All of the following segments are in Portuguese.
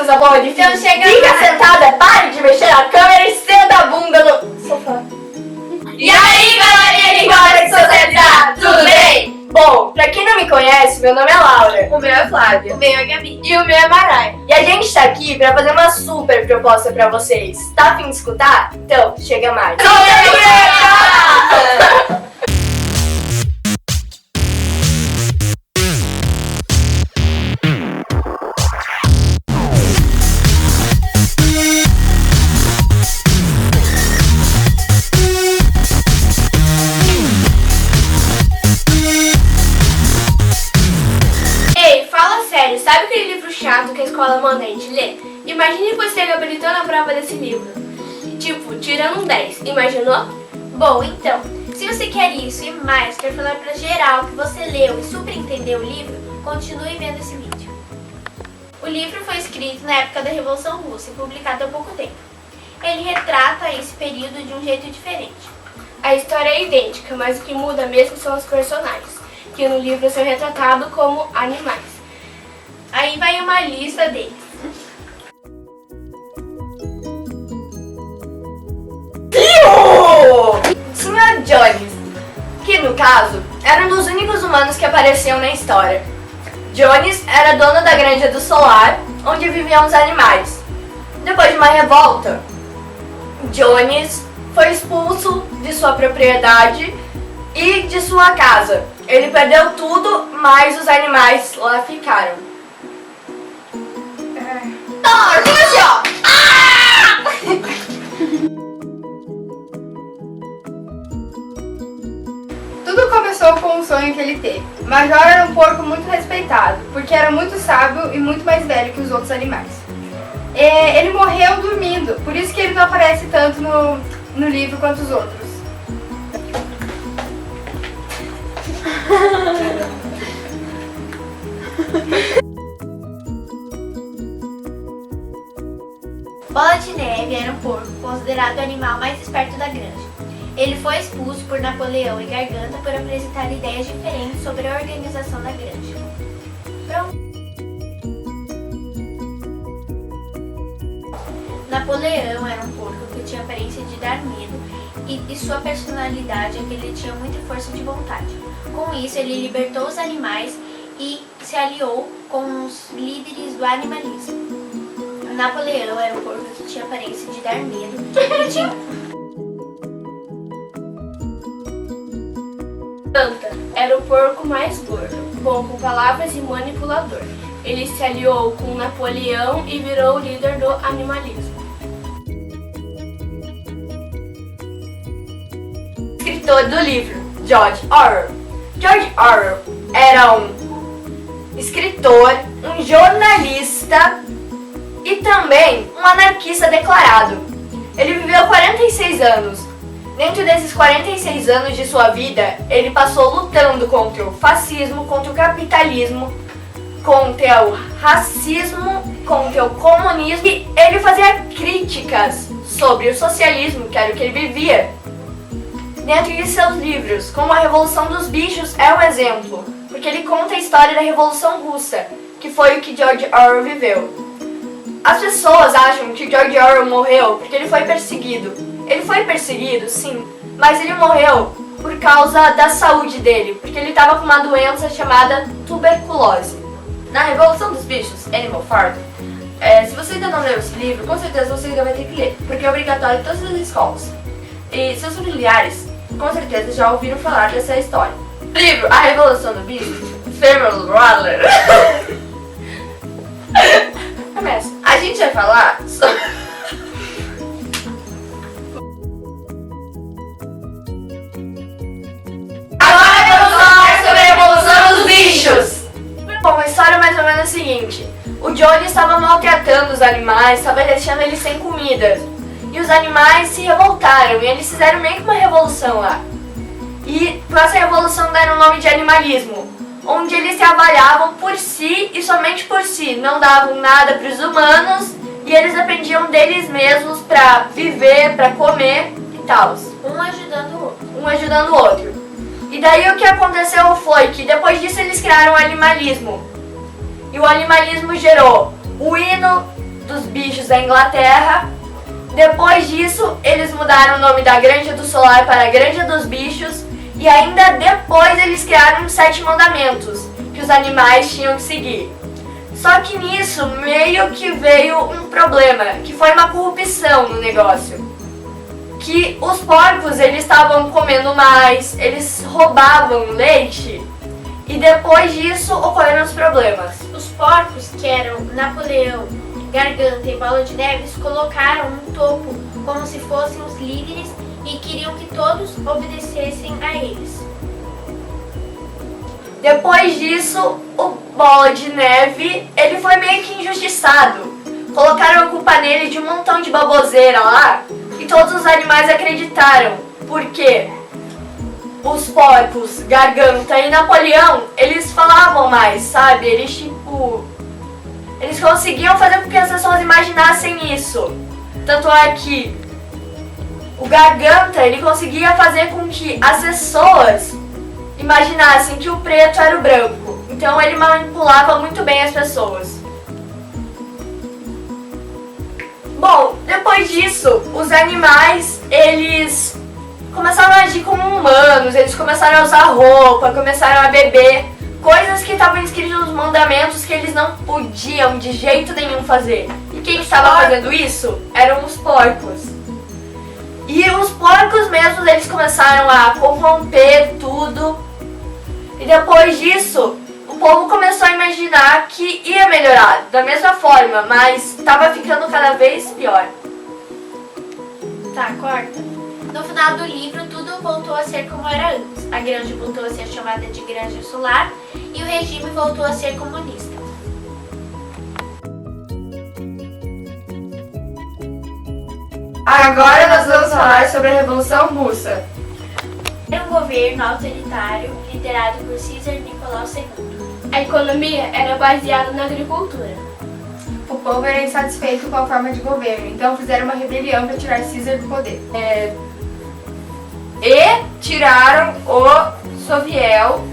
coisa boa de Então filme. chega Fica mais. sentada, pare de mexer na câmera e senta a bunda no sofá. E aí, galerinha de Bora que Sociedade, tudo bem? Bom, pra quem não me conhece, meu nome é Laura. O meu é Flávia. O meu é Gabi. E o meu é Maraia. E a gente tá aqui pra fazer uma super proposta pra vocês. Tá a fim de escutar? Então, chega mais. Solta a vinheta! Ei, fala sério, sabe aquele livro chato que a escola manda a gente ler? Imagine você gabaritando a prova desse livro. Tipo, tirando um 10, imaginou? Bom, então, se você quer isso e mais, quer falar pra geral que você leu e super entendeu o livro, continue vendo esse vídeo. O livro foi escrito na época da Revolução Russa e publicado há pouco tempo. Ele retrata esse período de um jeito diferente. A história é idêntica, mas o que muda mesmo são os personagens, que no livro são retratados como animais. Aí vai uma lista deles. Sr. Jones, que no caso era um dos únicos humanos que apareciam na história. Jones era dono da granja do Solar, onde viviam os animais. Depois de uma revolta, Jones foi expulso de sua propriedade e de sua casa. Ele perdeu tudo, mas os animais lá ficaram. Assim, ó. Tudo começou com um sonho que ele teve. Major era um porco muito respeitado, porque era muito sábio e muito mais velho que os outros animais. Ele morreu dormindo, por isso que ele não aparece tanto no livro quanto os outros. Bola de Neve era um porco, considerado o animal mais esperto da granja. Ele foi expulso por Napoleão e Garganta por apresentar ideias diferentes sobre a organização da granja. Pronto. Napoleão era um porco que tinha aparência de dar medo e sua personalidade é que ele tinha muita força de vontade. Com isso, ele libertou os animais e se aliou com os líderes do animalismo. Napoleão era um porco que tinha aparência de dar medo e tinha... Garganta era o porco mais gordo, bom com palavras e manipulador. Ele se aliou com Napoleão e virou o líder do animalismo. Escritor do livro, George Orwell. George Orwell era um escritor, um jornalista e também um anarquista declarado. Ele viveu 46 anos. Dentro desses 46 anos de sua vida, ele passou lutando contra o fascismo, contra o capitalismo, contra o racismo, contra o comunismo e ele fazia críticas sobre o socialismo, que era o que ele vivia. Dentro de seus livros, como A Revolução dos Bichos é um exemplo, porque ele conta a história da Revolução Russa, que foi o que George Orwell viveu. As pessoas acham que George Orwell morreu porque ele foi perseguido. Ele foi perseguido, sim, mas ele morreu por causa da saúde dele, porque ele estava com uma doença chamada tuberculose. Na Revolução dos Bichos, Animal Farm, se você ainda não leu esse livro, com certeza você ainda vai ter que ler, porque é obrigatório em todas as escolas. E seus familiares, com certeza, já ouviram falar dessa história. O livro A Revolução dos Bichos, Feral Roller. Começa. A gente vai falar sobre... Agora vamos falar sobre a Revolução dos Bichos! Bom, a história é mais ou menos a seguinte. O Johnny estava maltratando os animais, estava deixando eles sem comida. E os animais se revoltaram e eles fizeram meio que uma revolução lá. E para essa revolução deram o nome de animalismo, onde eles trabalhavam por si e somente por si, não davam nada para os humanos e eles dependiam deles mesmos para viver, para comer e tal. Um ajudando o outro. Um ajudando o outro. E daí o que aconteceu foi que depois disso eles criaram o animalismo. E o animalismo gerou o hino dos bichos da Inglaterra. Depois disso, eles mudaram o nome da Granja do Solar para Granja dos Bichos. E ainda depois eles criaram os 7 mandamentos que os animais tinham que seguir. Só que nisso meio que veio um problema, que foi uma corrupção no negócio. Que os porcos eles estavam comendo mais, eles roubavam leite e depois disso ocorreram os problemas. Os porcos, que eram Napoleão, Garganta e Bola de Neve, colocaram no topo como se fossem os líderes e queriam que todos obedecessem a eles. Depois disso, o Bola de Neve, ele foi meio que injustiçado. Colocaram a culpa nele de um montão de baboseira lá e todos os animais acreditaram. Porque os porcos, Garganta e Napoleão, eles falavam mais, sabe? Eles conseguiam fazer com que as pessoas imaginassem isso. Tanto é que o Garganta, ele conseguia fazer com que as pessoas imaginassem que o preto era o branco. Então ele manipulava muito bem as pessoas. Bom, depois disso, os animais, eles começaram a agir como humanos, eles começaram a usar roupa, começaram a beber, coisas que estavam escritas nos mandamentos que eles não podiam de jeito nenhum fazer. E quem estava fazendo isso eram os porcos. E os porcos mesmos, eles começaram a corromper tudo. E depois disso, o povo começou a imaginar que ia melhorar da mesma forma, mas estava ficando cada vez pior. Tá, corta. No final do livro, tudo voltou a ser como era antes. A granja voltou a ser chamada de Granja Solar e o regime voltou a ser comunista. Agora nós vamos falar sobre a Revolução Russa. Era um governo autoritário liderado por César Nicolau II. A economia era baseada na agricultura. O povo era insatisfeito com a forma de governo, então fizeram uma rebelião para tirar César do poder. E tiraram o Soviel.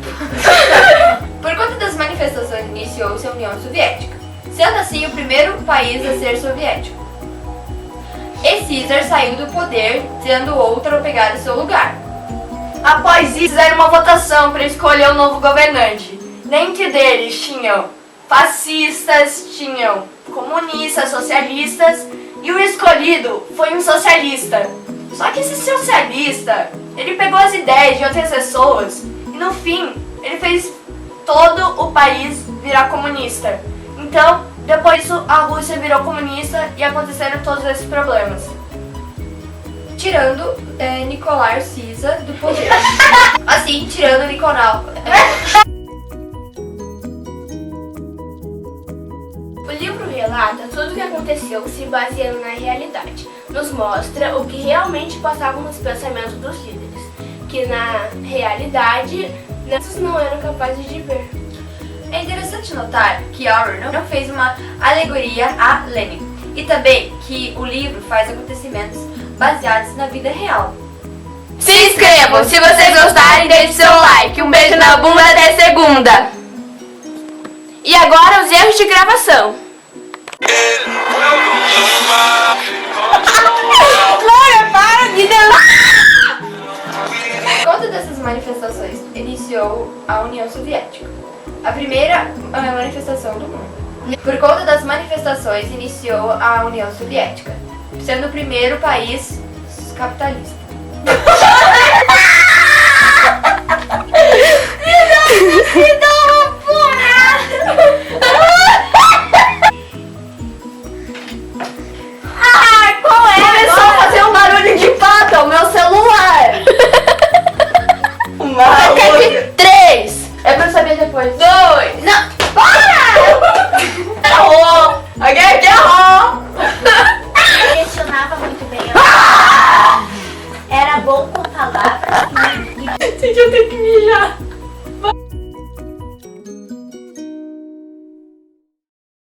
Por conta das manifestações, iniciou-se a União Soviética, sendo assim o primeiro país a ser soviético. E César saiu do poder, tendo outro pegar o seu lugar. Após isso, fizeram uma votação para escolher um novo governante. Dentre deles tinham fascistas, tinham comunistas, socialistas, e o escolhido foi um socialista. Só que esse socialista, ele pegou as ideias de outras pessoas e no fim, ele fez todo o país virar comunista. Então, depois disso, a Rússia virou comunista e aconteceram todos esses problemas. Tirando Nicolau César do poder. Assim, tirando Nicolau. O livro relata tudo o que aconteceu se baseando na realidade. Nos mostra o que realmente passava nos pensamentos dos líderes, que na realidade muitos não eram capazes de ver. É interessante notar que Orwell não fez uma alegoria a Lenin, e também que o livro faz acontecimentos baseados na vida real. Se inscrevam, se vocês gostarem, deixe seu like. Um beijo na bunda, até segunda. E agora os erros de gravação. Laura, para de Por conta dessas manifestações, iniciou a União Soviética, a primeira manifestação do mundo. Por conta das manifestações, iniciou a União Soviética, sendo o primeiro país capitalista.